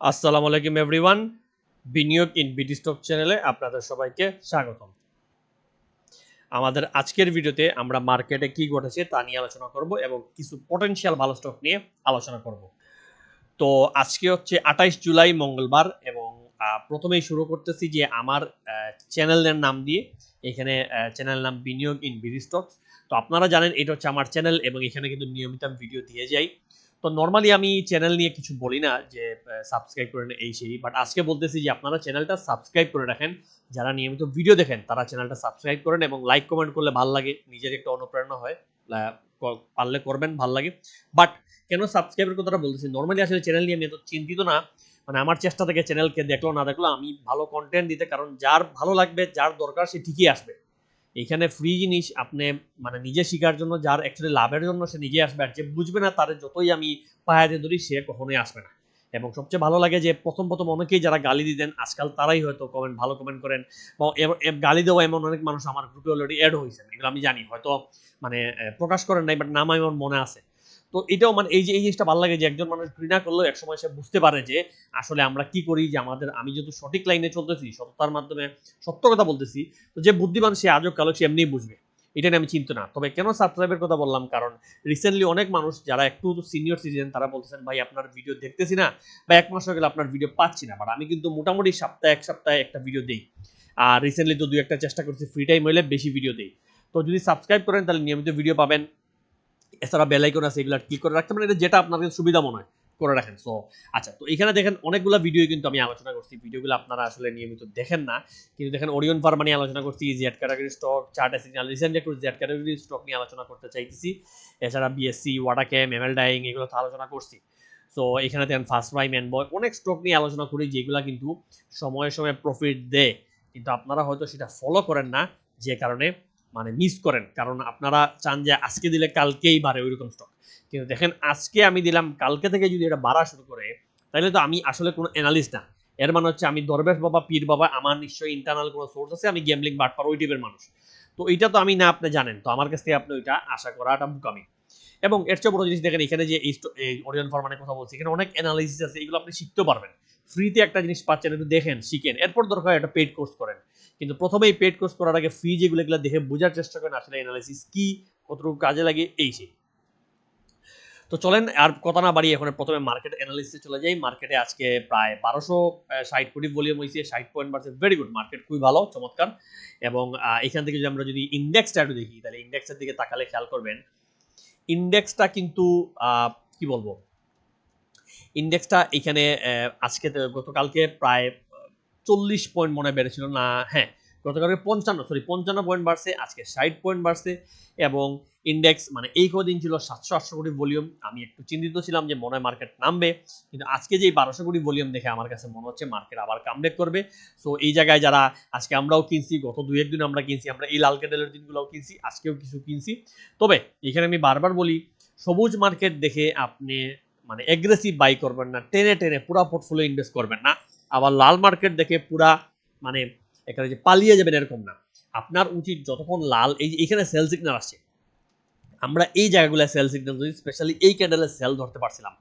আসসালামু আলাইকুম এভরিওয়ান, বিনিয়োগ ইন বিডি স্টক চ্যানেলে আপনাদের সবাইকে স্বাগতম। আমাদের আজকের ভিডিওতে আমরা মার্কেটে কি ঘটেছে তা নিয়ে আলোচনা করব এবং কিছু পটেনশিয়াল ভালো স্টক নিয়ে আলোচনা করব। তো আজকে হচ্ছে 28 জুলাই মঙ্গলবার এবং প্রথমেই শুরু করতেছি যে আমার চ্যানেলের নাম দিয়ে। এখানে চ্যানেল নাম বিনিয়োগ ইন বিডি স্টক। তো আপনারা জানেন এটা হচ্ছে আমার চ্যানেল এবং এখানে কিন্তু নিয়মিত ভিডিও দিয়ে যাই। তো নর্মালি আমি চ্যানেল নিয়ে কিছু বলি না যে সাবস্ক্রাইব করেন এই সেই, বাট আজকে বলতেছি যে আপনারা চ্যানেলটা সাবস্ক্রাইব করে রাখেন। যারা নিয়মিত ভিডিও দেখেন তারা চ্যানেলটা সাবস্ক্রাইব করেন এবং লাইক কমেন্ট করলে ভালো লাগে, নিজের একটা অনুপ্রেরণা হয়। পারলে করবেন, ভালো লাগে। বাট কেন সাবস্ক্রাইবের কথাটা বলতেছি, নর্মালি আসলে চ্যানেল নিয়ে আমি এত চিন্তিত না। মানে আমার চেষ্টা থেকে চ্যানেলকে দেখলো না দেখলো আমি ভালো কন্টেন্ট দিতে, কারণ যার ভালো লাগবে, যার দরকার সে ঠিকই আসবে। এখানে ফ্রি জিনিস আপনি মানে নিজে শেখার জন্য, যার অ্যাকচুয়ালি লাভের জন্য সে নিজে আসবে, আর যে বুঝবে না তার যতই আমি পাহাড়ে ধরি সে কখনোই আসবে না। এবং সবচেয়ে ভালো লাগে যে প্রথম প্রথম অনেকেই যারা গালি দিতেন আজকাল তারাই হয়তো ভালো কমেন্ট করেন, বা গালি দেওয়া এমন অনেক মানুষ আমার গ্রুপে অলরেডি অ্যাড হয়েছেন, এগুলো আমি জানি, হয়তো মানে প্রকাশ করেন নাই, বাট নাম আমার মনে আছে। তো এটাও মানে এই যে এই জিনিসটা ভালো লাগে যে একজন মানুষ ঘৃণা করলেও একসময় সে বুঝতে পারে যে আসলে আমরা কি করি, যে আমি যেহেতু সঠিক লাইনে চলতেছি, সততার মাধ্যমে সত্য কথা বলতেছি, তো যে বুদ্ধিমান সে আজও কালো সে এমনিই বুঝবে। এটা নিয়ে আমি চিন্তা না। তবে কেন সাবস্ক্রাইবের কথা বললাম, কারণ রিসেন্টলি অনেক মানুষ যারা একটু সিনিয়র সিটিজেন তারা বলতেছেন ভাই আপনার ভিডিও দেখতেছি না, বা এক মাস হয়ে গেলে আপনার ভিডিও পাচ্ছি না। বাট আমি কিন্তু মোটামুটি এক সপ্তাহে একটা ভিডিও দিই। আর রিসেন্টলি তো দুই একটা চেষ্টা করছি, ফ্রি টাইম হলে বেশি ভিডিও দিই। তো যদি সাবস্ক্রাইব করেন তাহলে নিয়মিত ভিডিও পাবেন। এছাড়া বেল আইকন আছে, এগুলো ক্লিক করে রাখতে পারেন, এটা যেটা আপনার সুবিধা মনে হয় করে রাখেন। সো আচ্ছা, তো এখানে দেখেন অনেকগুলো ভিডিও কিন্তু আমি আলোচনা করছি, ভিডিওগুলো আপনারা আসলে নিয়মিত দেখেন না, কিন্তু দেখেন ওরিয়ন ফার্মা নিয়ে আলোচনা করছি, Z category stock, chart signal, recently একটু জেড ক্যাটাগরি স্টক নিয়ে আলোচনা করতে চাইতেছি। এছাড়া বিএসসি, ওয়াটাক্যাম, এমএল ডাইং, এগুলো তো আলোচনা করছি। সো এখানে দেখেন ফার্স্ট প্রাইম, ম্যানবয়, অনেক স্টক নিয়ে আলোচনা করি যেগুলো কিন্তু সময়ে সময়ে প্রফিট দেয়, কিন্তু আপনারা হয়তো সেটা ফলো করেন না, যে কারণে মানে মিস করেন। কারণ আপনারা চান যে আজকে দিলে কালকেই বাড়ে ওইরকম স্টক, কিন্তু দেখেন আজকে আমি দিলাম, কালকে থেকে যদি এটা বাড়া শুরু করে তাহলে তো আমি আসলে কোনো অ্যানালিস্ট না। এর মানে হচ্ছে আমি দরবেশ বাবা, পীর বাবা, আমার নিশ্চয়ই ইন্টারনাল কোনো সোর্স আছে, আমি গ্যামলিং বাটপার ওই টাইপের মানুষ। তো এটা তো আমি না, আপনি জানেন, তো আমার কাছ থেকে আপনি ওইটা আশা করাটা বোকামি। এবং এর চেয়ে বড় জিনিস দেখেন, এখানে যে এই ওরিয়ন ফার্মানের কথা বলছি, এখানে অনেক অ্যানালিসিস আছে, এগুলো আপনি শিখতে পারবেন। ফ্রিতে একটা জিনিস পাচ্ছেন, একটু দেখেন, শিখেন, এরপর দরকার একটা পেইড কোর্স করেন। কিন্তু প্রথমেই পেইড কোর্স করার আগে ফ্রি যেগুলো দেখে বোঝার চেষ্টা করেন আসলে অ্যানালিসিস কি, কতটুকু কাজে লাগে, এই সেই। তো চলেন আর কথা না বাড়িয়ে এখন প্রথমে মার্কেট অ্যানালিসিসে চলে যাই। মার্কেটে আজকে প্রায় 1260 কোটি ভলিউম হয়েছে, 60 পয়েন্ট বাড়ছে, ভেরি গুড, মার্কেট খুবই ভালো, চমৎকার। এবং এখান থেকে যদি আমরা যদি ইন্ডেক্সটা একটু দেখি, তাহলে ইন্ডেক্সের দিকে তাকালে খেয়াল করবেন ইন্ডেক্সটা কিন্তু কি বলবো, ইন্ডেক্সটা এখানে আজকে গতকালকে প্রায় 40 পয়েন্ট মনে বেড়েছিল না, হ্যাঁ, গতকালকে 55 পয়েন্ট বাড়ছে, আজকে 60 পয়েন্ট বাড়ছে। এবং ইন্ডেক্স মানে এই কদিন ছিল 700-800 কোটি ভলিউম, আমি একটু চিন্তিত ছিলাম যে মনে হয় মার্কেট নামবে, কিন্তু আজকে যে 1200 কোটি ভলিউম দেখে আমার কাছে মনে হচ্ছে মার্কেট আবার কামব্যাক করবে। সো এই জায়গায় যারা আজকে আমরাও কিনছি, গত 2-1 দিন আমরা কিনছি, আমরা এই লাল ক্যান্ডেলের দিনগুলোও কিনছি, আজকেও কিছু কিনছি। তবে এখানে আমি বারবার বলি, সবুজ মার্কেট দেখে আপনি মানে এগ্রেসিভ বাই করবেন না, টেনে টেনে পুরা পোর্টফোলিও ইনভেস্ট করবেন না। আবার লাল মার্কেট দেখে পুরা মানে এখানে যে পালিয়ে যাবেন এরকম না। আপনার উচিত যতক্ষণ লাল, এই যে এখানে সেল সিগন্যাল আসছে, আমরা এই জায়গাগুলো সেল সিগন্যাল ধরি, স্পেশালি এই ক্যান্ডেলে সেল ধরতে পারছিলাম,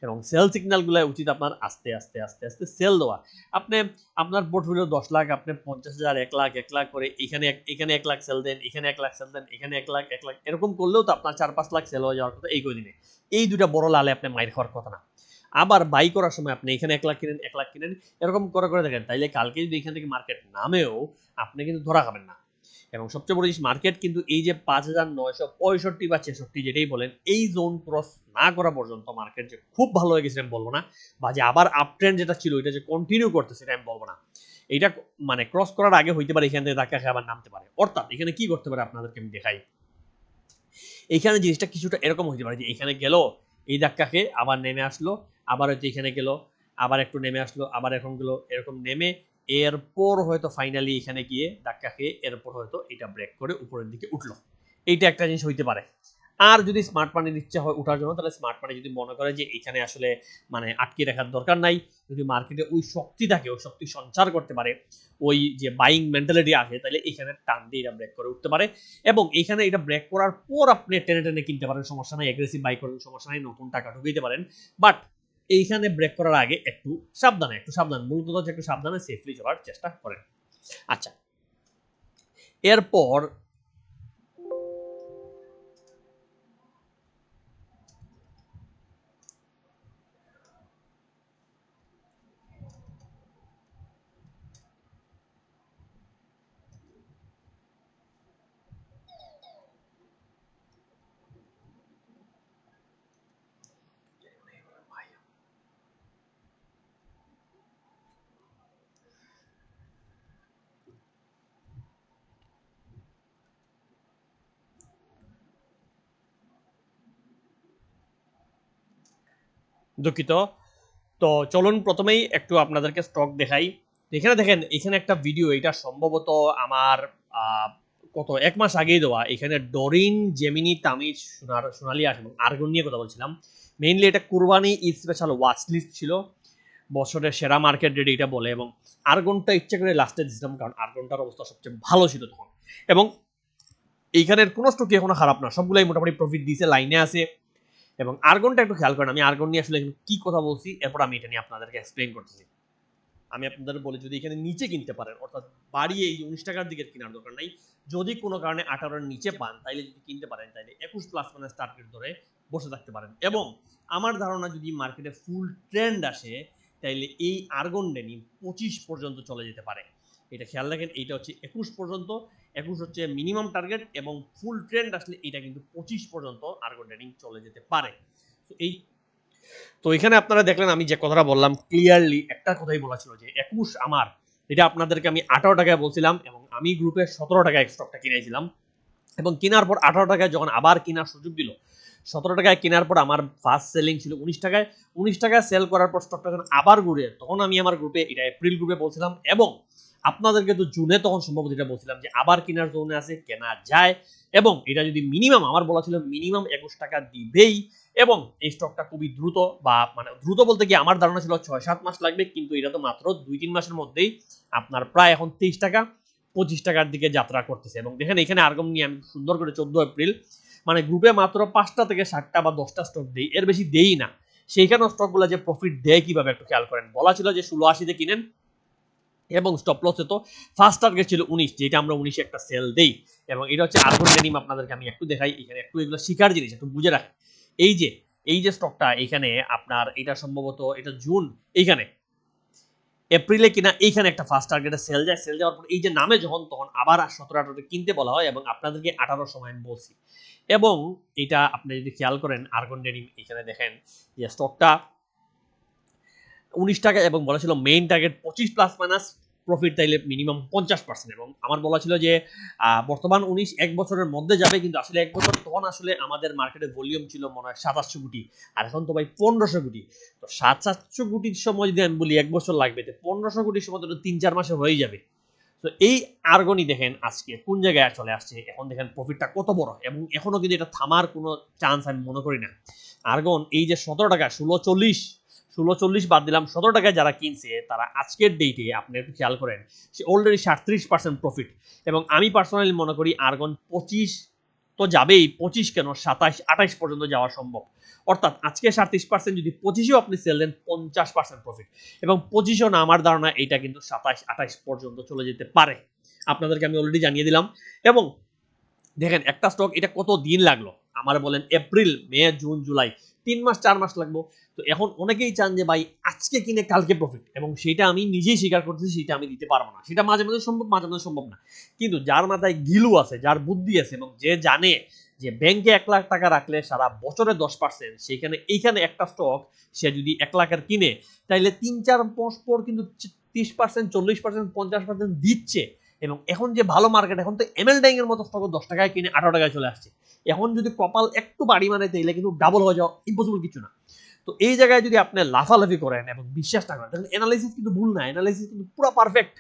এবং সেল সিগন্যালগুলো উচিত আপনার আস্তে আস্তে আস্তে আস্তে সেল দেওয়া। আপনি আপনার পোর্টফোলিও 10 লাখ, আপনি 50,000, 1 লাখ করে এখানে এখানে 1 লাখ সেল দেন, এখানে 1 লাখ সেল দেন, এখানে 1 লাখ এরকম করলেও তো আপনার 4-5 লাখ সেল হয়ে যাওয়ার কথা এই কদিনে। এই দুটা বড় লালে আপনি মাইর খাওয়ার কথা না। আবার বাই করার সময় আপনি এখানে 1 লাখ কিনেন, 1 লাখ কিনেন, এরকম করে করে দেখেন, তাইলে কালকে যদি এখান থেকে মার্কেট নামেও আপনি কিন্তু ধরা খাবেন না। এবং সবচেয়ে বড় জিনিস, মার্কেট কিন্তু এই যে 5,965 বা 66 যেটাই বলেন, এই জোন ক্রস না করা পর্যন্ত মার্কেট যে খুব ভালো হয়ে গেছে আমি বলবো না, বা যে আবার আপ ট্রেন্ড যেটা ছিল এটা যে কন্টিনিউ করতেছে এটা আমি বলবো না। এইটা মানে ক্রস করার আগে হইতে পারে এখান থেকে ধাক্কা খেয়ে আবার নামতে পারে। অর্থাৎ এখানে কি করতে পারে আপনাদেরকে আমি দেখাই। এইখানে জিনিসটা কিছুটা এরকম হইতে পারে যে এখানে গেল, এই ধাক্কা খেয়ে আবার নেমে আসলো, আবার হয়তো এখানে গেল, আবার একটু নেমে আসলো, আবার এখন গেলো, এরকম নেমে এরপর হয়তো ফাইনালি এখানে গিয়ে ধাক্কা খেয়ে এরপর হয়তো এটা ব্রেক করে উপরের দিকে উঠলো। এইটা একটা জিনিস হইতে পারে। আর যদি স্মার্ট মানির ইচ্ছা হয় ওঠার জন্য, তাহলে স্মার্ট মানি যদি মনে করে যে এখানে আসলে মানে আটকে রাখার দরকার নাই, যদি মার্কেটে ওই শক্তি থাকে, ওই শক্তি সঞ্চার করতে পারে, ওই যে বাইং মেন্টালিটি আসে, তাহলে এখানে টান দিয়ে এটা ব্রেক করে উঠতে পারে। এবং এখানে এটা ব্রেক করার পর আপনি টেনে টেনে কিনতে পারেন, সমস্যা নাই, এগ্রেসিভ বাই করেন, সমস্যা নাই, নতুন টাকা ঢুকাইতে পারেন। বাট এইখানে ব্রেক করার আগে একটু সাবধান মূলত হচ্ছে একটু সাবধানে সেফলি চলার চেষ্টা করেন। আচ্ছা, এরপর দুঃখিত, তো চলুন প্রথমেই একটু আপনাদেরকে স্টক দেখাই। এখানে দেখেন, এখানে একটা ভিডিও, এটা সম্ভবত আমার কত 1 মাস আগেই দেওয়া। এখানে ডরিন, জেমিনি, তামিজ, সোনালি আস এবং আর্গন নিয়ে কথা বলছিলাম। মেইনলি এটা Qurbani Eid special watch list ছিল, বছরের সেরা মার্কেট রেট এটা বলে, এবং আর্গনটা ইচ্ছে করে লাস্টে দিয়েছিলাম কারণ আর্গনটার অবস্থা সবচেয়ে ভালো ছিল তখন। এবং এইখানের কোনো স্টকই এখনো খারাপ না, সবগুলাই মোটামুটি প্রফিট দিয়েছে, লাইনে আছে। এবং আর্গনটা একটু খেয়াল করেন, আমি আর্গন নিয়ে আসলে কি কথা বলছি, এরপর আমি এটা নিয়ে আপনাদেরকে এক্সপ্লেইন করতেছি। আমি আপনাদের বলি, যদি এখানে নিচে কিনতে পারেন, অর্থাৎ বাড়িয়ে এই 19 টাকার দিকে কেনার দরকার নাই। যদি কোনো কারণে 18-এর নিচে পান, তাইলে যদি কিনতে পারেন, তাইলে 21 প্লাস মানে টার্গেট ধরে বসে থাকতে পারেন। এবং আমার ধারণা যদি মার্কেটে ফুল ট্রেন্ড আসে, তাইলে এই আর্গন ডেনিম 25 পর্যন্ত চলে যেতে পারে। এটা খেয়াল রাখেন, এইটা হচ্ছে 21 পর্যন্ত, 21 হচ্ছে মিনিমাম টার্গেট, এবং ফুল ট্রেন্ড আসলে এটা কিন্তু 25 পর্যন্ত আর্গন ডেনিম চলে যেতে পারে। তো এখানে আপনারা দেখলেন আমি যে কথাটা বললাম, ক্লিয়ারলি একটা কথাই বলা ছিল যে 21 আমার, এটা আপনাদেরকে আমি 18 টাকায় বলছিলাম, এবং আমি গ্রুপে 17 টাকায় স্টকটা কিনেছিলাম। এবং কেনার পর 18 টাকায় যখন আবার কেনার সুযোগ দিল, 17 টাকায় কেনার পর আমার ফার্স্ট সেলিং ছিল 19 টাকায়। 19 টাকায় সেল করার পর স্টকটা যখন আবার ঘুরে, তখন আমি আমার গ্রুপে, এটা এপ্রিল গ্রুপে বলছিলাম, এবং আপনাদেরকে তো জুনে তখন সম্ভবত এটা বলছিলাম যে আবার কেনার জোনে আছে, কেনা যায়। এবং এটা যদি মিনিমাম, আমার বলা ছিল মিনিমাম 21 টাকা দিবেই, এবং এই স্টকটা খুবই দ্রুত, বা মানে দ্রুত বলতে কি আমার ধারণা ছিল 6-7 মাস লাগবে, কিন্তু এটা তো মাত্র 2-3 মাসের মধ্যেই আপনার প্রায় এখন 23 টাকা 25 টাকার দিকে যাত্রা করতেছে। এবং দেখেন এখানে আর্গম নিয়ে আমি সুন্দর করে 14 এপ্রিল মানে গ্রুপে মাত্র 5টা থেকে 7টা বা 10টা স্টক দেই, এর বেশি দেই না। সেইখানে স্টকগুলো যে প্রফিট দেয় কিভাবে একটু খেয়াল করেন। বলা ছিল যে 16.80-তে কিনেন, এবং স্টপ লসে তো ফার্স্ট টার্গেট ছিল 19, যেটা আমরা 19-এ একটা সেল দেই। এবং এটা হচ্ছে আর্গন ডেনিম, আপনাদেরকে আমি একটু দেখাই, এখানে একটু এগুলো শিকার জিনিস, একটু বুঝে রাখেন। এই যে স্টকটা এখানে আপনার, এটা সম্ভবত এটা জুন, এইখানে এপ্রিলে কিনা, এইখানে একটা ফার্স্ট টার্গেটে সেল যায়, সেল যাওয়ার পর এই যে নামে যখন, তখন আবার 17-18 কিনতে বলা হয়, এবং আপনাদেরকে 18 সময় আমি বলছি। এবং এটা আপনি যদি খেয়াল করেন আর্গন ডেনিম, এখানে দেখেন যে স্টকটা 19 টাকা, এবং বলা ছিল main target 25 plus minus profit, তাইলে মিনিমাম 50%। এবং আমার বলা ছিল যে বর্তমান 19 এক বছরের মধ্যে যাবে, কিন্তু আসলে এক বছর তখন আসলে আমাদের মার্কেটে ভলিউম ছিল মনে হয় 2700 কোটি, আর এখন তো ভাই 1500 কোটি। তো 700 কোটির সময় যদি আমি বলি 1 বছর লাগবে, তো 1500 কোটির সময় তো 3-4 মাসে হয়ে যাবে। তো এই আর্গনই দেখেন আজকে কোন জায়গায় চলে আসছে, এখন দেখেন প্রফিটটা কত বড়, এবং এখনো কিন্তু এটা থামার কোনো চান্স আমি মনে করি না। আর্গন এই যে 17 টাকা 16.40 বাদ দিলাম, 17 টাকায় যারা কিনছে, তারা আজকের ডেটে আপনি একটু খেয়াল করেন, সে অলরেডি 37% প্রফিট। এবং আমি পার্সোনালি মনে করি আর্গন 25 তো যাবেই, 25 কেন 27-28 পর্যন্ত যাওয়া সম্ভব। অর্থাৎ আজকে 37%, যদি 25-ও আপনি সেল দেন 50% প্রফিট, এবং 25-ও না, আমার ধারণা এটা কিন্তু 27-28 পর্যন্ত চলে যেতে পারে, আপনাদেরকে আমি অলরেডি জানিয়ে দিলাম। এবং দেখেন একটা স্টক, এটা কত দিন লাগলো আমার বলেন, এপ্রিল, মে, জুন, জুলাই, 3-4 মাস লাগলো। তো এখন অনেকেই চান যে ভাই আজকে কিনে কালকে প্রফিট, এবং সেটা আমি নিজেই স্বীকার করতেছি, সেটা আমি দিতে পারবো না, সেটা মাঝে মাঝে সম্ভব, মাঝে মাঝে সম্ভব না। কিন্তু যার মাথায় গিলু আছে, যার বুদ্ধি আছে, এবং যে জানে যে ব্যাংকে 1 লাখ টাকা রাখলে সারা বছরে 10%, সেখানে এইখানে একটা স্টক সে যদি 1 লাখের কিনে, তাইলে 3-4 মাস পর কিন্তু 30%, 40%, 50% দিচ্ছে। এবং এখন যে ভালো মার্কেট, এখন তো এমএল ডাইং এর মতো স্টক 10 টাকায় কিনে 18 টাকায় চলে আসছে। এখন যদি কপাল একটু বাড়ি মানে, তাইলে কিন্তু ডাবল হয়ে যাওয়া ইম্পসিবল কিছু না। তো এই জায়গায় যদি আপনি লাফালাফি করেন এবং বিশ্বাস না করেন, তাহলে অ্যানালাইসিস কিন্তু ভুল না, অ্যানালাইসিস কিন্তু পুরো পারফেক্ট,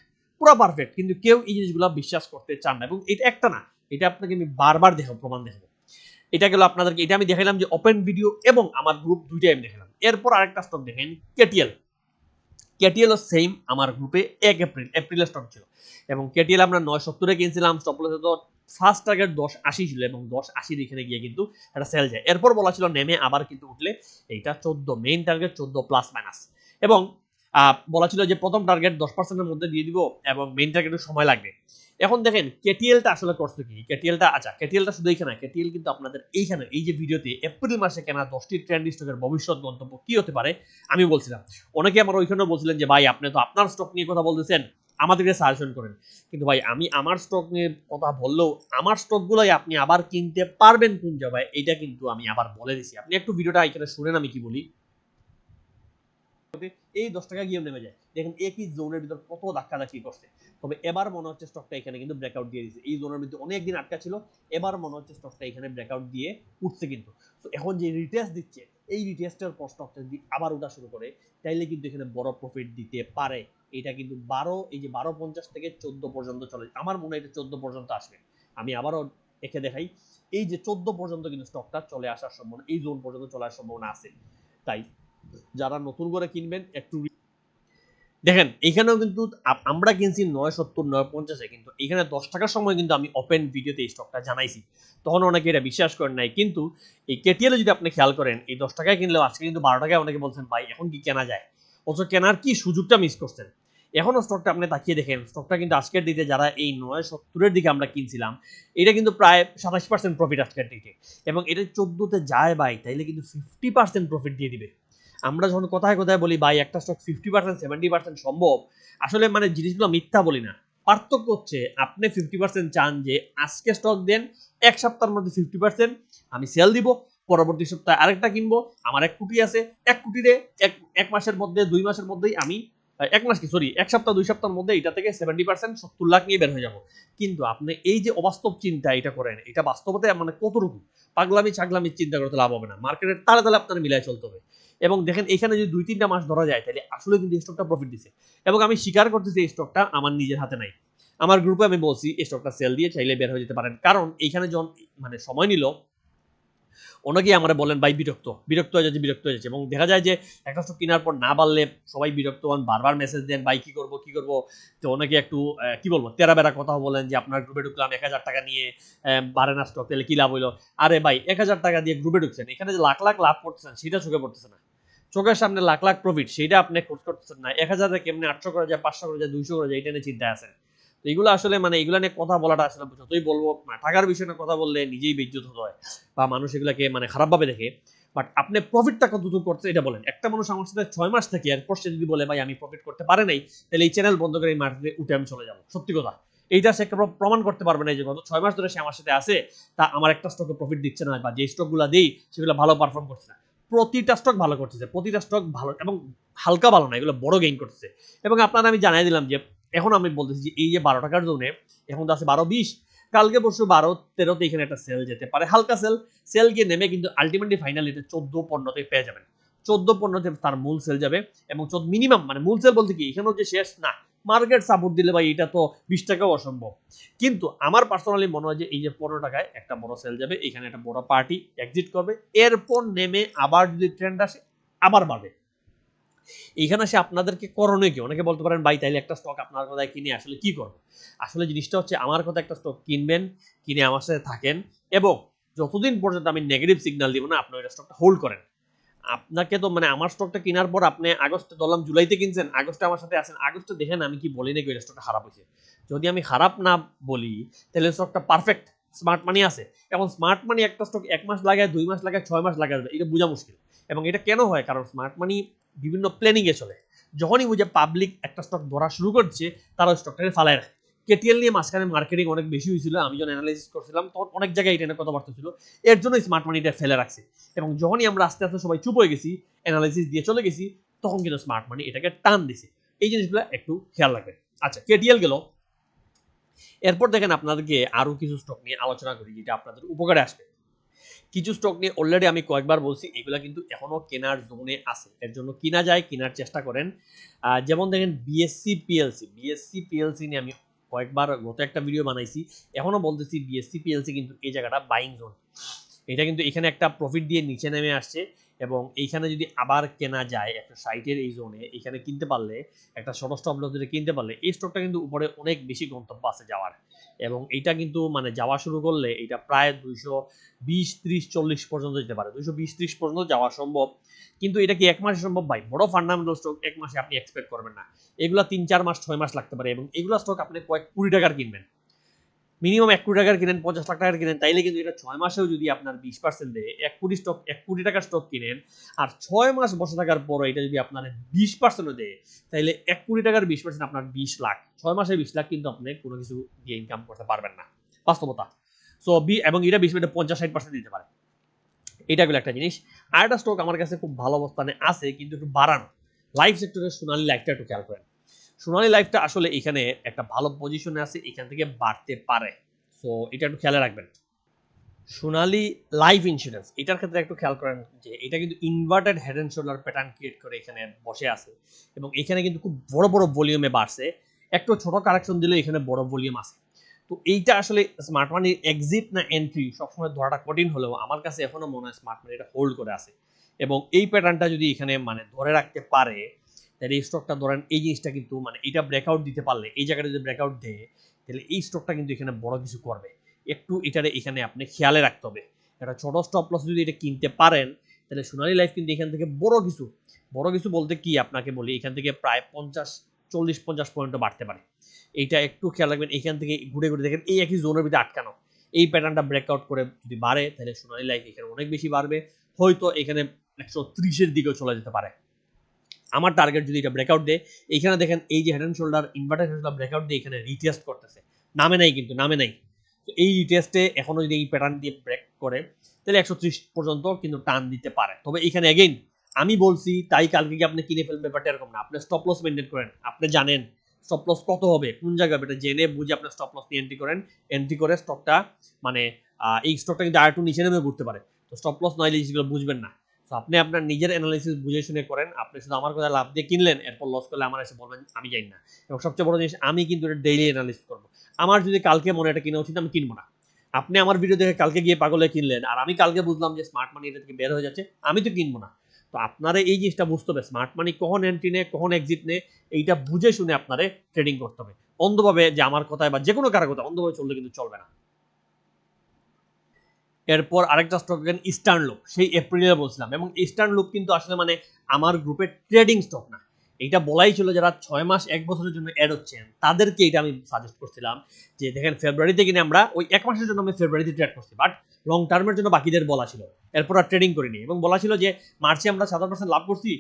কিন্তু কেউ এই জিনিসগুলো বিশ্বাস করতে চান না। এবং এটা একটা না, এটা আপনাকে আমি বারবার দেখাবো, প্রমাণ দেখাবো। এটা গেল আপনাদেরকে, এটা আমি দেখাইলাম যে ওপেন ভিডিও এবং আমার গ্রুপ দুইটাই আমি দেখালাম। এরপর আরেকটা স্টক দেখেন, কেটিএল সেম আমার গ্রুপে 1 এপ্রিলের স্টক ছিল, এবং কেটিএল আমরা 970-এ কিনছিলাম, স্টপ লসে তো ফার্স্ট টার্গেট 10.80 ছিল এবং 10.80 এখানে গিয়ে কিন্তু একটা সেল যায়। এরপর বলা ছিল নেমে আবার কিন্তু উঠলে এইটা 14 মেইন টার্গেট 14 প্লাস মাইনাস, এবং বলা ছিল যে প্রথম টার্গেট 10% মধ্যে দিয়ে দিব এবং মেইন টার্গেটের সময় লাগবে। এখন দেখেন কেটিএলটা আসলে করছে কি, কেটিএলটা শুধু এইখানে, কেটিএল কিন্তু আপনাদের এইখানে এই যে ভিডিওতে এপ্রিল মাসে কেনা 10টি ট্রেন্ড স্টকের ভবিষ্যৎ গন্তব্য কি হতে পারে আমি বলছিলাম। অনেকে আমার ওইখানেও বলছিলেন যে ভাই আপনি তো আপনার স্টক নিয়ে কথা বলতেছেন, আমাদেরকে সাজেশন করেন। কিন্তু ভাই আমি আমার স্টক নিয়ে কথা বললেও আমার স্টকগুলোই আপনি আবার কিনতে পারবেন কোন জায়গায়, এটা কিন্তু আমি আবার বলে দিছি। আপনি একটু ভিডিওটা এখানে শুনেন আমি কি বলি। এই 10 টাকা গিয়ে নেমে যায়, দেখেন একই জোনের ভিতর কত ধাক্কাধাক্কি করছে। তবে এবার মনে হচ্ছে স্টকটা এখানে কিন্তু ব্রেকআউট দিয়ে দিয়েছে, এই জোনের মধ্যে অনেকদিন আটকা ছিল, এবার মনে হচ্ছে স্টকটা এখানে ব্রেকআউট দিয়ে উঠছে কিন্তু। তো এখন যে রিটেস্ট দিচ্ছে, এই রিটেস্টের পর স্টকটা যদি আবার ওঠা শুরু করে তাইলে কিন্তু এখানে বড় প্রফিট দিতে পারে। এটা কিন্তু 12, এই যে 12.50 থেকে 14 পর্যন্ত চলে, আমার মনে হয় এটা 14 পর্যন্ত আসবে। আমি আবারও একে দেখাই, এই যে 14 পর্যন্ত কিন্তু স্টকটা চলে আসার সম্ভাবনা, এই জোন পর্যন্ত চলে আসার সম্ভাবনা আছে। তাই যারা নতুন করে কিনবেন একটু দেখেন এখানেও কিন্তু আমরা কিনছি 970 950-এ, কিন্তু এখানে 10 টাকার সময় কিন্তু আমি ওপেন ভিডিওতে এই স্টকটা জানাইছি, তখন অনেকে এটা বিশ্বাস করেন নাই। কিন্তু এই কেটিএল যদি আপনি খেয়াল করেন, এই 10 টাকায় কিনলেও আজকে কিন্তু 12 টাকায় অনেকে বলছেন ভাই এখন কি কেনা যায়, অথচ কেনার কি সুযোগটা মিস করছেন। এখনো স্টকটা আপনি তাকিয়ে দেখেন, স্টকটা কিন্তু আজকের দিকে যারা এই 970-এর দিকে আমরা কিনছিলাম, এটা কিন্তু প্রায় 27% প্রফিট আজকের দিকে, এবং এটা 14-তে যায় ভাই তাইলে কিন্তু 50% প্রফিট দিয়ে দিবে। আমরা যখন কথায় কথায় বলি ভাই একটা স্টক 50% 70% সম্ভব, আসলে মানে জিনিসগুলো মিথ্যা বলি না। পার্থক্য হচ্ছে আপনি 50% চান যে আজকে স্টক দেন, এক সপ্তাহের মধ্যে 50% আমি সেল দিব, পরবর্তী সপ্তাহে আরেকটা কিনবো, আমার 1 কোটি আছে, 1 কোটিরে এক মাসের মধ্যে 2 মাসের মধ্যেই আমি এক মাস কি সরি 1 সপ্তাহ 2 সপ্তাহের মধ্যে এটা থেকে 70% 70 লাখ নিয়ে বের হয়ে যাব। কিন্তু আপনি এই যে অবাস্তব চিন্তা এটা করেন, এটা বাস্তবতে মানে কতটুকু পাগলামি ছাগলামি চিন্তা করতে লাভ হবে না, মার্কেটের তালে তালে আপনার মিলাই চলতে হবে। এবং দেখেন এখানে যদি 2-3টা মাস ধরা যায় তাহলে আসলে কিন্তু এই স্টকটা প্রফিট দিছে, এবং আমি স্বীকার করতেছি এই স্টকটা আমার নিজের হাতে নাই। আমার গ্রুপে আমি বলছি এই স্টকটা সেল দিয়ে চাইলে বের হয়ে যেতে পারেন, কারণ এইখানে যখন মানে সময় নিল অনেকেই আমরা বলেন ভাই বিরক্ত হয়ে যাচ্ছে, এবং দেখা যায় যে একটা স্টক কেনার পর না বাড়লে সবাই বিরক্ত হন, বারবার মেসেজ দেন ভাই কি করব। তো অনেকে একটু কি বলবো তেরা বেড়া কথা বলেন যে আপনার গ্রুপে ঢুকলাম 1000 টাকা নিয়ে, বাড়ে না স্টক, তাহলে কি লাভ হইলো। আরে ভাই 1000 টাকা দিয়ে গ্রুপে ঢুকছেন, এখানে যে লাখ লাখ লাভ করতেছেন সেটা চোখে পড়তেছে না, চোখের সামনে লাখ লাখ প্রফিট সেটা আপনি খোঁজ করতেছেন না। 1000 কেমনে 800 করা যায়, 500 করা যায়, 200 করা যায়, এটা নিয়ে চিন্তায় আছেন। তো এগুলো আসলে মানে এগুলো নিয়ে কথা বলাটা আসলে যতই বলবো টাকার বিষয়ে কথা বললে নিজেই বেজ্জত হতে হয় বা মানুষ এগুলাকে মানে খারাপভাবে দেখে। বাট আপনি প্রফিটটা কতটুকু করছে এটা বলেন। একটা মানুষ আমার সাথে 6 মাস থেকে এরপর সে যদি বলে ভাই আমি প্রফিট করতে পারে নাই, তাহলে এই চ্যানেল বন্ধ করে এই মার্কেটে উঠে আমি চলে যাবো, সত্যি কথা। এইটা সে প্রমাণ করতে পারবে না যে গত 6 মাস ধরে সে আমার সাথে আছে, তা আমার একটা স্টকে প্রফিট দিচ্ছে না, বা যে স্টকগুলো দেই সেগুলো ভালো পারফর্ম করছে না। প্রতিটা স্টক ভালো করতেছে, প্রতিটা স্টক ভালো এবং হালকা ভালো না, এগুলো বড় গেইন করতেছে। এবং আপনারা আমি জানাই দিলাম যে এখন আমি বলতেছি যে এই যে 12 টাকার জোনে এখন তো আছে 12-20, কালকে পরশু 12-13-তে এখানে একটা সেল যেতে পারে, হালকা সেল গিয়ে নেমে কিন্তু আলটিমেটলি ফাইনালি 14-15-তে পেয়ে যাবেন। 14-15-তে তার মূল সেল যাবে, এবং মিনিমাম মানে মূল সেল বলতে কি এখানেও যে শেষ না, মার্কেট সাপোর্ট দিলে ভাই এটা তো 20 টাকাও অসম্ভব। কিন্তু আমার পার্সোনালি মনে হয় যে এই যে 15 টাকায় একটা বড় সেল যাবে, এখানে একটা বড় পার্টি এক্সিট করবে, এরপর নেমে আবার যদি ট্রেন্ড আসে আবার বাড়বে। এইখানে আসে আপনাদেরকে করণীয় কি, অনেকে বলতে পারেন ভাই তাইলে একটা স্টক আপনার কথায় কিনে আসলে কি করব। আসলে জিনিসটা হচ্ছে আমার কথা একটা স্টক কিনবেন, কিনে আমার সাথে থাকেন, এবং যতদিন পর্যন্ত আমি নেগেটিভ সিগন্যাল দিব না আপনি ওই স্টকটা হোল্ড করেন। আপনাকে তো মানে আমার স্টকটা কেনার পর আপনি আগস্টে ধরলাম জুলাইতে কিনছেন, আগস্টে আমার সাথে আছেন, আগস্টে দেখেন আমি কি বলি নাকি ওই স্টকটা খারাপ হয়েছে। যদি আমি খারাপ না বলি তাহলে স্টকটা পারফেক্ট স্মার্ট মানি আছে। এখন স্মার্ট মানি একটা স্টক 1 মাস লাগায়, 2 মাস লাগায়, 6 মাস লাগায়, এটা বোঝা মুশকিল। এবং এটা কেন হয়, কারণ স্মার্ট মানি বিভিন্ন প্ল্যানিং এ চলে। যখনই বুঝে পাবলিক একটা স্টক ধরা শুরু করছে তারা ওই স্টকটাকে ফালায় রাখে। কেটিএল নিয়ে মাঝখানে মার্কেটিং অনেক বেশি হয়েছিল, আমি যখন অ্যানালাইসিস করছিলাম তখন অনেক জায়গায় এটা নিয়ে কথাবার্তা ছিল, এর জন্য স্মার্ট মানিটা ফেলে রাখছে। এবং যখনই আমরা আস্তে আস্তে সবাই চুপ হয়ে গেছি, অ্যানালাইসিস দিয়ে চলে গেছি, তখন কিন্তু স্মার্ট মানি এটাকে টান দিছে। এই জিনিসগুলো একটু খেয়াল রাখবেন। আচ্ছা কেটিএল গেল, এরপর দেখেন আপনাদেরকে আরো কিছু স্টক নিয়ে আলোচনা করি যেটা আপনাদের উপকারে আসবে। কিছু স্টক নিয়ে অলরেডি আমি কয়েকবার বলছি এগুলা কিন্তু এখনো কেনার জোনে আছে, এর জন্য কিনা যায়, কেনার চেষ্টা করেন। যেমন দেখেন বিএসসি পিএলসি নিয়ে আমি কয়েকবার গত একটা ভিডিও বানাইছি, এখনো বলতেছি বিএসসি পিএলসি কিন্তু এই জায়গাটা বাইং জোন। এটা কিন্তু এখানে একটা প্রফিট দিয়ে নিচে নেমে আসছে, এবং এইখানে যদি আবার কেনা যায় 160 এই জোনে, এখানে কিনতে পারলে একটা ছোট স্টপ লস দিয়ে কিনতে পারলে এই স্টকটা কিন্তু উপরে অনেক বেশি গন্তব্য আছে যাওয়ার। এবং এটা কিন্তু মানে যাওয়া শুরু করলে এটা প্রায় 220 30 40 পর্যন্ত যেতে পারে, 220 30 পর্যন্ত যাওয়া সম্ভব। কিন্তু এটা কি এক মাসে সম্ভব ভাই? বড় ফান্ডামেন্টাল স্টক এক মাসে আপনি এক্সপেক্ট করবেন না। এগুলা 3 4 মাস 6 মাস লাগতে পারে, এবং এগুলা স্টক আপনি কয়েক কোটি টাকার কিনবেন, মিনিমাম 1 কোটি টাকার কিনেন, 50 লাখ টাকার কিনেন, তাইলে কিন্তু এটা 6 মাসেও যদি আপনার 20% দেয়, 1 কোটি টাকার স্টক কিনেন আর 6 মাস বসে থাকার পর এটা যদি আপনার 20% দেয়, তাইলে 1 কোটি টাকার 20% আপনার 20 লাখ, 6 মাসে 20 লাখ কিন্তু আপনি কোনো কিছু দিয়ে ইনকাম করতে পারবেন না, বাস্তবতা। সো এবং এটা 20 মিনিটে 50-60% দিতে পারে, এটা গেল একটা জিনিস। আর একটা স্টক আমার কাছে খুব ভালো অবস্থানে আছে কিন্তু একটু বাড়ানো, লাইফ সেক্টরের সোনালী লাইফটা একটু খেয়াল করেন। সোনালী লাইফটা আসলে এখানে একটা ভালো পজিশনে আছে, এখান থেকে বাড়তে পারে, সো এটা একটু খেয়াল রাখবেন। সোনালী লাইফ ইন্স্যুরেন্স এটার ক্ষেত্রে একটু খেয়াল করেন যে এটা কিন্তু inverted head and shoulder pattern create করে এখানে বসে আছে, এবং এখানে কিন্তু খুব বড় বড় ভলিউমে বাড়ছে, একটু ছোট কারেকশন দিলে এখানে বড় ভলিউম আছে। তো এইটা আসলে স্মার্ট মানির এক্সিট না এন্ট্রি সবসময় ধরাটা কঠিন হলেও আমার কাছে এখনো মনে হয় স্মার্ট মানি এটা হোল্ড করে আছে, এবং এই প্যাটার্নটা যদি এখানে মানে ধরে রাখতে পারে, তাহলে এই স্টকটা ধরেন এই জিনিসটা কিন্তু মানে এটা ব্রেকআউট দিতে পারলে, এই জায়গাটা যদি ব্রেকআউট দেয়, তাহলে এই স্টকটা কিন্তু এখানে বড় কিছু করবে। একটু এটারে এখানে আপনি খেয়ালে রাখতে হবে, একটা ছোট স্টপ লস যদি এটা কিনতে পারেন, তাহলে সোনালী লাইফ কিন্তু এখান থেকে বড় কিছু বলতে কি আপনাকে বলি, এখান থেকে প্রায় 40 50 পয়েন্টও বাড়তে পারে। এইটা একটু খেয়াল রাখবেন, এখান থেকে ঘুরে ঘুরে দেখেন এই একই জোনের ভিতরে আটকানো, এই প্যাটার্নটা ব্রেকআউট করে যদি বাড়ে, তাহলে সোনালী লাইফ এখানে অনেক বেশি বাড়বে, হয়তো এখানে 130-এর দিকেও চলে যেতে পারে। আমার টার্গেট যদি এটা ব্রেকআউট দেয়, এইখানে দেখেন এই যে head and shoulder inverted head shoulder breakout দিয়ে এখানে রিটেস্ট করতেছে, নামে নাই কিন্তু, নামে নাই। তো এই রিটেস্টে এখনো যদি এই প্যাটার্ন দিয়ে ব্রেক করে, তাহলে 130 পর্যন্ত কিন্তু টান দিতে পারে। তবে এখানে এগেইন আমি বলছি তাই কালকে কি আপনি কিনে ফেলবেন ব্যাপারটা এরকম না, আপনি স্টপ লস মেনটেন করেন, আপনি জানেন স্টপ লস কত হবে, কোন জায়গায়, এটা জেনে বুঝে আপনি স্টপ লস নিয়ে এন্ট্রি করেন, এন্ট্রি করে স্টকটা মানে এই স্টকটা কিন্তু আর একটু নিচে নেমে ঘুরতে পারে, তো স্টপ লস নয় জিনিসগুলো বুঝবেন না। তো আপনি আপনার নিজের অ্যানালাইসিস বুঝে শুনে করেন, আপনি শুধু আমার কথা লাভ দিয়ে কিনলেন, এরপর লস করলে আমার এসে বলবেন আমি জানি না। এবং সবচেয়ে বড় জিনিস, আমি কিন্তু এটা ডেইলি অ্যানালাইসিস করবো, আমার যদি কালকে মনে এটা কিনা উচিত আমি কিনবো না। আপনি আমার ভিডিও দেখে কালকে গিয়ে পাগলে কিনলেন, আর আমি কালকে বুঝলাম যে স্মার্ট মানি এটা থেকে বের হয়ে যাচ্ছে, আমি তো কিনবো না। তো আপনারা এই জিনিসটা বুঝতে হবে, স্মার্ট মানি কখন এন্ট্রি নেয় কখন এক্সিট নেয়, এইটা বুঝে শুনে আপনারে ট্রেডিং করতে হবে। অন্ধভাবে যে আমার কথায় বা যে কোনো কারো কথা অন্ধভাবে চললে কিন্তু চলবে না। এরপর আরেকটা স্টক দেখেন ইস্টার্ন লুপ, সেই এপ্রিলে বলছিলাম, এবং ইস্টার্ন লুপ কিন্তু আসলে মানে আমার গ্রুপের ট্রেডিং স্টক না, এইটা বলাই ছিল যারা 6 মাস 1 বছরের জন্য অ্যাড হচ্ছেন তাদেরকে এটা আমি সাজেস্ট করছিলাম যে দেখেন ফেব্রুয়ারিতে কিনে আমরা ওই 1 মাসের জন্য আমি ফেব্রুয়ারিতে ট্রেড করছি, বাট লং টার্মের জন্য বাকিদের বলা ছিল, এরপর আর ট্রেডিং করিনি, এবং বলা ছিল যে মার্চে আমরা 7% লাভ করছি।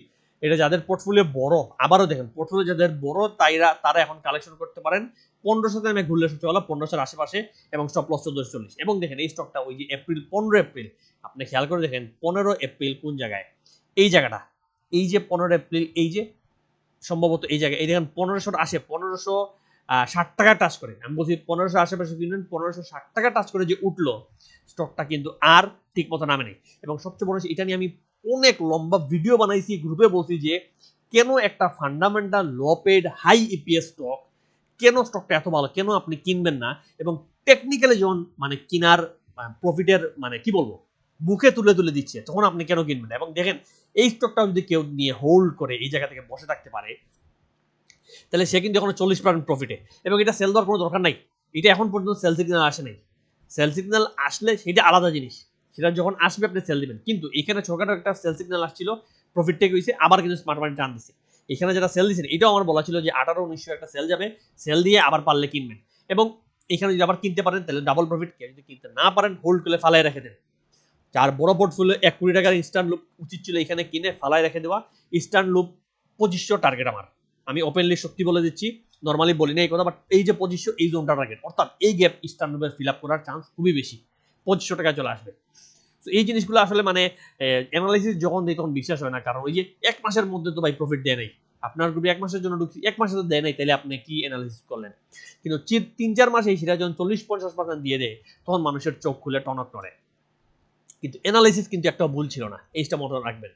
এটা যাদের পোর্টফোলিও বড়, আবারও দেখেন পোর্টফোলিও যাদের বড় তারা এখন কালেকশন করতে পারেন 1500 আমি ঘুরলে সবচেয়ে ভালো 1500 আশেপাশে, এবং স্টপ লস 1440। এবং দেখেন এই স্টকটা ওই যে 15 এপ্রিল আপনি খেয়াল করে দেখেন 15 এপ্রিল কোন জায়গায়, এই জায়গাটা, এই যে 15 এপ্রিল, এই যে সম্ভবত এই জায়গায়, এই দেখেন 1500 আসে, 1560 টাকা টাচ করে, আমি বলছি 1500 আশেপাশে কিনবেন, 1560 টাকা টাচ করে যে উঠলো স্টকটা কিন্তু আর ঠিক মতো নামে নেই। এবং সবচেয়ে বড় এটা নিয়ে আমি অনেক লম্বা ভিডিও বানাইছি, গ্রুপে বলছি যে কেন একটা fundamental low paid high EPS stock, কেন স্টকটা এত ভালো, কেন আপনি কিনবেন না, এবং টেকনিক্যালি যখন মানে কিনার প্রফিটের মানে কি বলবো মুখে তুলে তুলে দিচ্ছে, তখন আপনি কেন কিনবেন। এবং দেখেন এই স্টকটা যদি কেউ নিয়ে হোল্ড করে এই জায়গা থেকে বসে থাকতে পারে, তাহলে সে কিন্তু এখন 40% প্রফিটে, এবং এটা সেল দেওয়ার কোনো দরকার নাই, এটা এখন পর্যন্ত সেল সিগন্যাল আসে নাই। সেল সিগন্যাল আসলে সেটা আলাদা জিনিস, সেটা যখন আসবে আপনি সেল দিবেন, কিন্তু এখানে ছোটখাটো একটা সেল সিগন্যাল আসছিল, প্রফিট টেক হয়েছে, আবার কিন্তু স্মার্ট মানি টান দিচ্ছে। এখানে যারা সেল দিচ্ছেন এটাও আমার বলা ছিল যে 18-1900 একটা সেল যাবে, সেল দিয়ে আবার পারলে কিনবেন, এবং এখানে যদি আবার কিনতে পারেন তাহলে ডাবল প্রফিট, কেউ যদি কিনতে না পারেন হোল্ড করে ফালাই রেখে দেন। যার বড় পোর্টফোলিও 1 কোটি টাকার ইনস্টান্ট লুপ উচিত ছিল এখানে কিনে ফালাই রেখে দেওয়া। ইনস্টান্ট লুপ 2500 টার্গেট আমার, আমি ওপেনলি সত্যি বলে দিচ্ছি, নর্মালি বলি না এই কথা, বাট এই যে 2500 এই জোনটা টার্গেট, অর্থাৎ এই গ্যাপ ইনস্টান্ট লুপের ফিল আপ করার চান্স খুবই বেশি, 2500 টাকা চলে আসবে। তো এই জিনিসগুলো আসলে মানে অ্যানালাইসিস যখন দিই তখন বিশ্বাস হয় না, কারণ ওই যে 1 মাসের মধ্যে তো ভাই প্রফিট দেয় নাই, আপনার গ্রুপে 1 মাসের জন্য ঢুকছি, 1 মাসে তো দেয় নাই, তাহলে আপনি কি অ্যানালাইসিস করলেন। কিন্তু 3-4 মাসে সেটা যখন 40-50% দিয়ে দেয়, তখন মানুষের চোখ খুলে টনক নড়ে। কিন্তু অ্যানালাইসিস কিন্তু একটা ভুল ছিল না, এইটা মনে রাখবেন।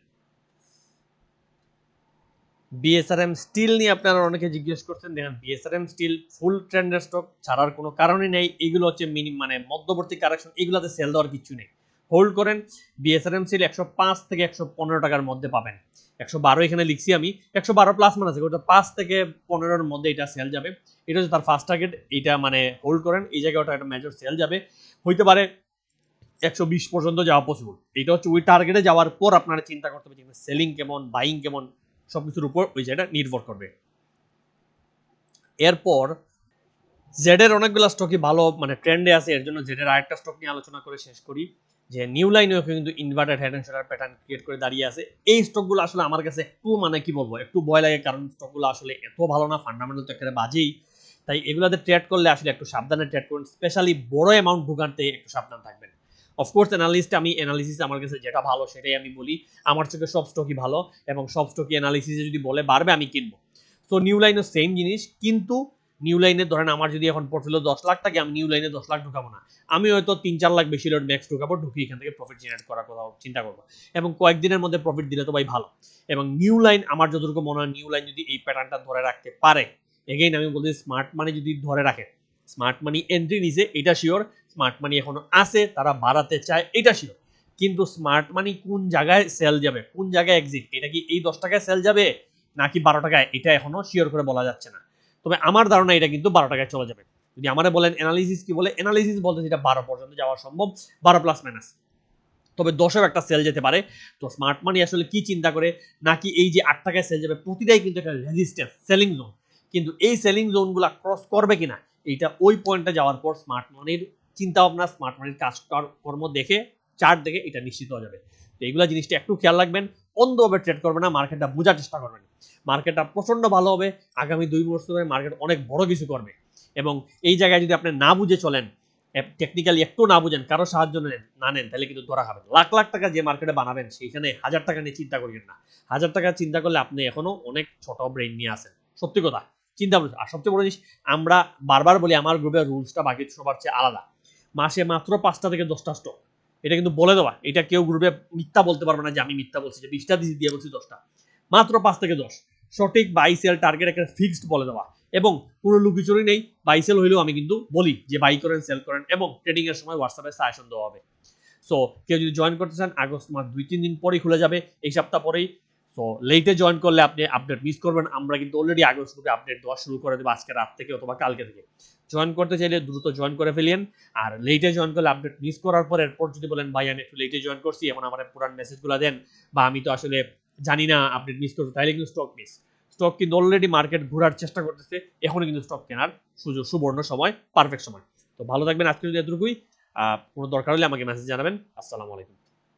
বিএসআরএম স্টিল নিয়ে আপনারা অনেকে জিজ্ঞেস করছেন, দেখেন বিএসআরএম স্টিল ফুল ট্রেন্ডের স্টক, ছাড়ার কোনো কারণই নেই, এইগুলো হচ্ছে মানে মধ্যবর্তী কারেকশন, এগুলোতে সেল দেওয়ার কিছু নেই, হোল্ড করেন। বিএসআরএম সেল 105 থেকে 115 টাকার মধ্যে পাবেন। 112 এখানে লিখছি আমি, 112 প্লাস মানে আছে, ওটা 5 থেকে 15 মধ্যে এটা সেল যাবে। এটা হচ্ছে তার ফার্স্ট টার্গেট, এটা মানে হোল্ড করেন, এই জায়গায় ওটা একটা মেজর সেল যাবে, হইতে পারে 120 পর্যন্ত যাওয়া পসিবল। এটা হচ্ছে ওই টার্গেটে যাওয়ার পর আপনারা চিন্তা করতে হবে যে সেলিং কেমন, বাইং কেমন, সবকিছুর উপর ওই জায়গাটা নির্ভর করবে। এরপর জেডের অনেকগুলো স্টকই ভালো মানে ট্রেন্ডে আছে, এর জন্য জেডের আরেকটা স্টক নিয়ে আলোচনা করে শেষ করি, যে নিউ লাইনেও কিন্তু inverted head and shoulder pattern create করে দাঁড়িয়ে আছে। এই স্টকগুলো আসলে আমার কাছে একটু মানে কি বলবো, একটু ভয় লাগে, কারণ স্টকগুলো আসলে এত ভালো না, ফান্ডামেন্টাল তো একটা বাজেই। তাই এগুলাতে ট্রেড করলে আসলে একটু সাবধানে ট্রেড করুন, স্পেশালি বড় অ্যামাউন্ট ঢুকাতে একটু সাবধান থাকবেন। অফকোর্স অ্যানালিসিস আমার কাছে যেটা ভালো সেটাই আমি বলি, আমার চোখে সব স্টকই ভালো, এবং সব স্টকই অ্যানালিসিসে যদি বলে বাড়বে আমি কিনবো। তো নিউ লাইনও সেম জিনিস, কিন্তু নিউ লাইনে ধরেন আমার যদি এখন পোর্টফোলিও 10 লাখ থাকে, আমি নিউ লাইনে 10 লাখ ঢুকাবো না, আমি হয়তো 3-4 লাখ বেশি লোড ম্যাক্স ঢুকাবো, ঢুকি এখান থেকে প্রফিট জেনারেট করার কথা চিন্তা করবো, এবং কয়েকদিনের মধ্যে প্রফিট দিলে তো ভাই ভালো। এবং নিউ লাইন আমার যতটুকু মনে হয়, নিউ লাইন যদি এই প্যাটার্নটা ধরে রাখতে পারে, এগেইন আমি বলছি স্মার্ট মানি যদি ধরে রাখে, স্মার্ট মানি এন্ট্রি নিছে এটা শিওর, স্মার্ট মানি এখনো আছে, তারা বাড়াতে চায় এটা শিওর, কিন্তু স্মার্ট মানি কোন জায়গায় সেল যাবে, কোন জায়গায় এক্সিট, এটা কি এই 10 টাকায় সেল যাবে নাকি 12 টাকায়, এটা এখনো শিওর করে বলা যাচ্ছে না। তবে আমার ধারণা এটা কিন্তু 12 টাকায় চলে যাবে। যদি আমারে বলেন অ্যানালিসিস কি বলে, অ্যানালিসিস বলতে যেটা 12 পর্যন্ত যাওয়া সম্ভব, 12 প্লাস মাইনাস, তবে 10এও একটা সেল যেতে পারে। তো স্মার্ট মানি আসলে কি চিন্তা করে, নাকি এই যে 8 টাকায় সেল যাবে, প্রতিটাই কিন্তু একটা রেজিস্ট্যান্স সেলিং জোন, কিন্তু এই সেলিং জোনগুলো ক্রস করবে কিনা, এইটা ওই পয়েন্টে যাওয়ার পর স্মার্ট মানির চিন্তা ভাবনা, স্মার্ট মানির কাজ কর্ম দেখে, চার্ট দেখে এটা নিশ্চিত হয়ে যাবে। তো এইগুলা জিনিসটা একটু খেয়াল রাখবেন, অন্ধভাবে ট্রেড করবেন না, মার্কেটটা বোঝার চেষ্টা করবেন। মার্কেটটা প্রচন্ড ভালো হবে, আগামী 2 বছরে মার্কেট অনেক বড় কিছু করবে, এবং এই জায়গায় যদি আপনি না বুঝে চলেন, টেকনিক্যালি একটু না বুঝেন, কারো সাহায্য না নেন, তাহলে কিন্তু ধরা খাবেন। লাখ লাখ টাকা যে মার্কেটে বানাবেন, সেইখানে 1000 টাকা নিয়ে চিন্তা করিয়েন না। 1000 টাকা চিন্তা করলে আপনি এখনো অনেক ছোট ব্রেন নিয়ে আসেন, সত্যি কথা। চিন্তা করুন। আর সবচেয়ে বড় জিনিস, আমরা বারবার বলি আমার গ্রুপের রুলসটা বাকি সবার চেয়ে আলাদা, মাসে মাত্র 5টা থেকে 10টা স্টক, এটা কিন্তু বলে দেওয়া, এটা কেউ গ্রুপে মিথ্যা বলতে পারবে না যে আমি মিথ্যা বলছি, যে 20টা দিয়ে বলছি 10টা, মাত্র 5 থেকে 10, সঠিক বাই সেল টার্গেট একটা ফিক্সড বলে দেওয়া, এবং কোনো লুকিচুরি নেই। বাই সেল হইলেও আমি কিন্তু বলি যে বাই করেন, সেল করেন, এবং ট্রেডিং এর সময় হোয়াটসঅ্যাপে সাজেশন দেওয়া হবে। সো কেউ যদি জয়েন করতে চান, আগস্ট মাস 2-3 দিন পরেই খুলে যাবে, এই সপ্তাহ পরেই। সো লেটে জয়েন করলে আপনি আপডেট মিস করবেন। আমরা কিন্তু অলরেডি আগস্ট গ্রুপে আপডেট দেওয়া শুরু করে দেবো আজকে রাত থেকে অথবা কালকে থেকে। জয়েন করতে চাইলে দ্রুত জয়েন করে ফেলেন। আর লেটে জয়েন করলে আপডেট মিস করার পর, এরপর যদি বলেন ভাই আমি একটু লেটে জয়েন করছি, এখন আমার পুরান মেসেজগুলো দেন, বা আমি তো আসলে জানি না আপডেট মিস করছি, তাহলে কিন্তু স্টক মিস। স্টক কিন্তু অলরেডি মার্কেট ঘোরার চেষ্টা করতেছে, এখনো কিন্তু স্টক কেনার সুযোগ, সুবর্ণ সময়, পারফেক্ট সময়। তো ভালো থাকবেন, আজকে যদি এতটুকুই। কোনো দরকার হলে আমাকে মেসেজ জানাবেন। আসসালামু আলাইকুম।